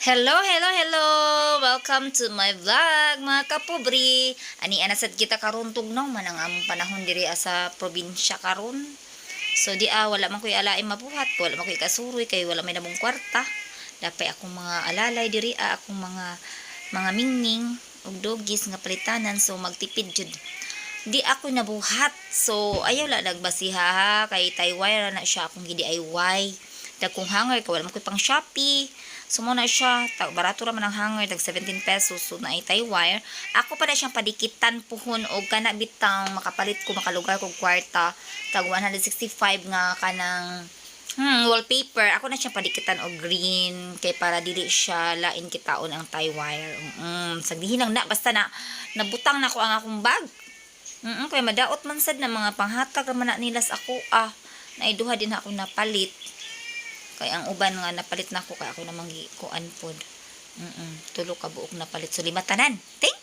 Hello, hello, hello! Welcome to my vlog, mga kapubri. Ani anasad kita karon tugnaw man ang among panahon diri sa probinsya karon. So wala man koy alaay mabuhat, wala man koy kasuroy kay wala may namong kwarta. Dapay akong mga alalay diri akong mga mingming ug dogis nga palitanan, so magtipid jud. Di ako nabuhat. So ayaw la nagbasiha kay Taiwan na siya akong gi-DIY. Dagkong hanger kay wala man koy pang Shopee. So muna siya, barato raman ang hanger, tag 17 pesos, so na tie wire. Ako pa na siyang padikitan puhon o kana bitang makapalit ko, makalugar ko kwarta, tag 165 nga kanang wallpaper. Ako na siyang padikitan o green, kay para dili siya lain kitaon ang tie wire. Sagdihin lang na, basta na, nabutang na ko ang akong bag. Kaya madaot man sad na mga panghatag raman na nilas ako, naiduha din ako napalit. Kaya ang uban nga napalit na ako kaya ako namang kuan pod. Tulo ka buok napalit. So lima tanan. Thank